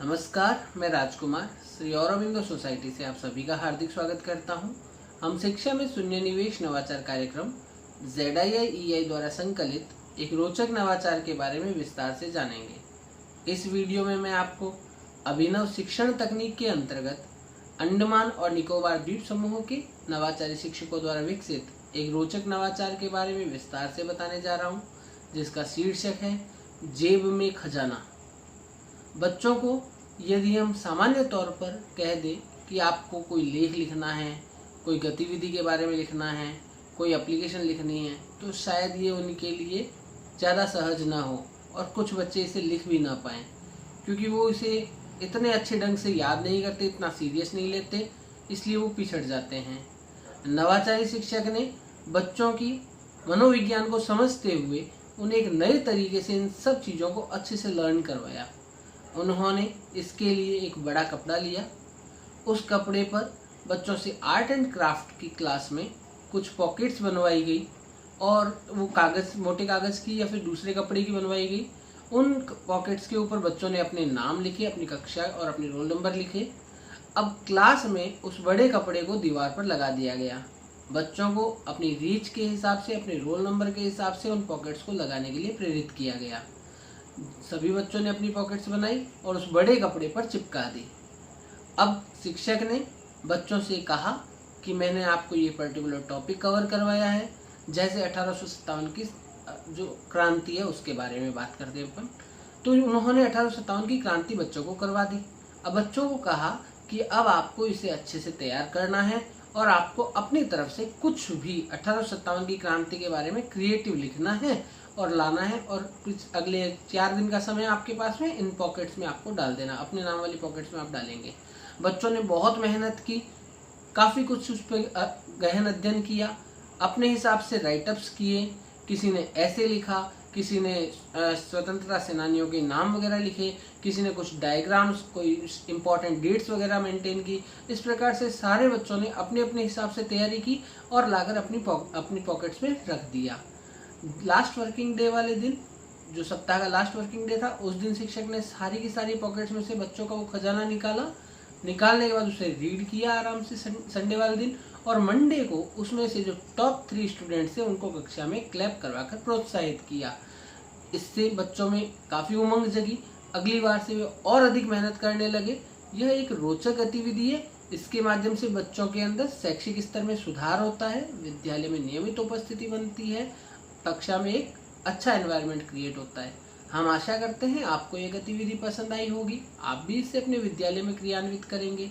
नमस्कार, मैं राजकुमार श्री औरबिंदो सोसाइटी से आप सभी का हार्दिक स्वागत करता हूं। हम शिक्षा में शून्य निवेश नवाचार कार्यक्रम ZIIEI द्वारा संकलित एक रोचक नवाचार के बारे में विस्तार से जानेंगे। इस वीडियो में मैं आपको अभिनव शिक्षण तकनीक के अंतर्गत अंडमान और निकोबार द्वीप समूहों के नवाचारी शिक्षकों द्वारा विकसित एक रोचक नवाचार के बारे में विस्तार से बताने जा रहा हूँ, जिसका शीर्षक है जेब में खजाना। बच्चों को यदि हम सामान्य तौर पर कह दें कि आपको कोई लेख लिखना है, कोई गतिविधि के बारे में लिखना है, कोई एप्लीकेशन लिखनी है, तो शायद ये उनके लिए ज़्यादा सहज ना हो और कुछ बच्चे इसे लिख भी ना पाएँ, क्योंकि वो इसे इतने अच्छे ढंग से याद नहीं करते, इतना सीरियस नहीं लेते, इसलिए वो पिछड़ जाते हैं। नवाचारी शिक्षक ने बच्चों की मनोविज्ञान को समझते हुए उन्हें एक नए तरीके से इन सब चीज़ों को अच्छे से लर्न करवाया। उन्होंने इसके लिए एक बड़ा कपड़ा लिया। उस कपड़े पर बच्चों से आर्ट एंड क्राफ्ट की क्लास में कुछ पॉकेट्स बनवाई गई और वो कागज़, मोटे कागज़ की या फिर दूसरे कपड़े की बनवाई गई। उन पॉकेट्स के ऊपर बच्चों ने अपने नाम लिखे, अपनी कक्षा और अपने रोल नंबर लिखे। अब क्लास में उस बड़े कपड़े को दीवार पर लगा दिया गया। बच्चों को अपनी रीच के हिसाब से, अपने रोल नंबर के हिसाब से उन पॉकेट्स को लगाने के लिए प्रेरित किया गया। सभी बच्चों ने अपनी पॉकेट्स बनाई और उस बड़े कपड़े पर चिपका दी। अब शिक्षक ने बच्चों से कहा कि मैंने आपको ये पर्टिकुलर टॉपिक कवर करवाया है, जैसे 1857 की जो क्रांति है उसके बारे में बात करते हैं अपन। तो उन्होंने 1857 की क्रांति बच्चों को करवा दी। अब बच्चों को कहा कि अब आपको इसे अच्छे से तैयार करना है और आपको अपनी तरफ से कुछ भी 1857 की क्रांति के बारे में क्रिएटिव लिखना है और लाना है, और कुछ अगले 4 दिन का समय आपके पास में इन पॉकेट्स में आपको डाल देना, अपने नाम वाली पॉकेट्स में आप डालेंगे। बच्चों ने बहुत मेहनत की, काफ़ी कुछ उस पर गहन अध्ययन किया, अपने हिसाब से राइटअप्स किए। किसी ने ऐसे लिखा, किसी ने स्वतंत्रता सेनानियों के नाम वगैरह लिखे, किसी ने कुछ डायग्राम्स, कोई इम्पोर्टेंट डेट्स वगैरह मेंटेन की। इस प्रकार से सारे बच्चों ने अपने अपने हिसाब से तैयारी की और लाकर अपनी पॉकेट्स में रख दिया। लास्ट वर्किंग डे वाले दिन, जो सप्ताह का लास्ट वर्किंग डे था, उस दिन शिक्षक ने सारी की सारी पॉकेट्स में से बच्चों का वो खजाना निकालने के बाद उसे रीड किया आराम से संडे वाले दिन, और मंडे को उसमें से जो टॉप 3 स्टूडेंट्स थे उनको कक्षा में क्लैप करवाकर प्रोत्साहित किया। इससे बच्चों में काफ़ी उमंग जगी। अगली बार से वे और अधिक मेहनत करने लगे। यह एक रोचक गतिविधि है। इसके माध्यम से बच्चों के अंदर शैक्षिक स्तर में सुधार होता है, विद्यालय में नियमित उपस्थिति बनती है, कक्षा में एक अच्छा एनवायरनमेंट क्रिएट होता है। हम आशा करते हैं आपको ये गतिविधि पसंद आई होगी, आप भी इसे अपने विद्यालय में क्रियान्वित करेंगे।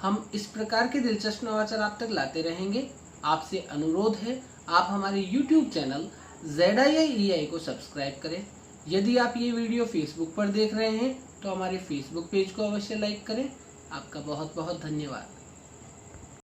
हम इस प्रकार के दिलचस्प नवाचार आप तक लाते रहेंगे। आपसे अनुरोध है, आप हमारे YouTube चैनल ZIIEI को सब्सक्राइब करें। यदि आप ये वीडियो फेसबुक पर देख रहे हैं तो हमारे फेसबुक पेज को अवश्य लाइक करें। आपका बहुत बहुत धन्यवाद।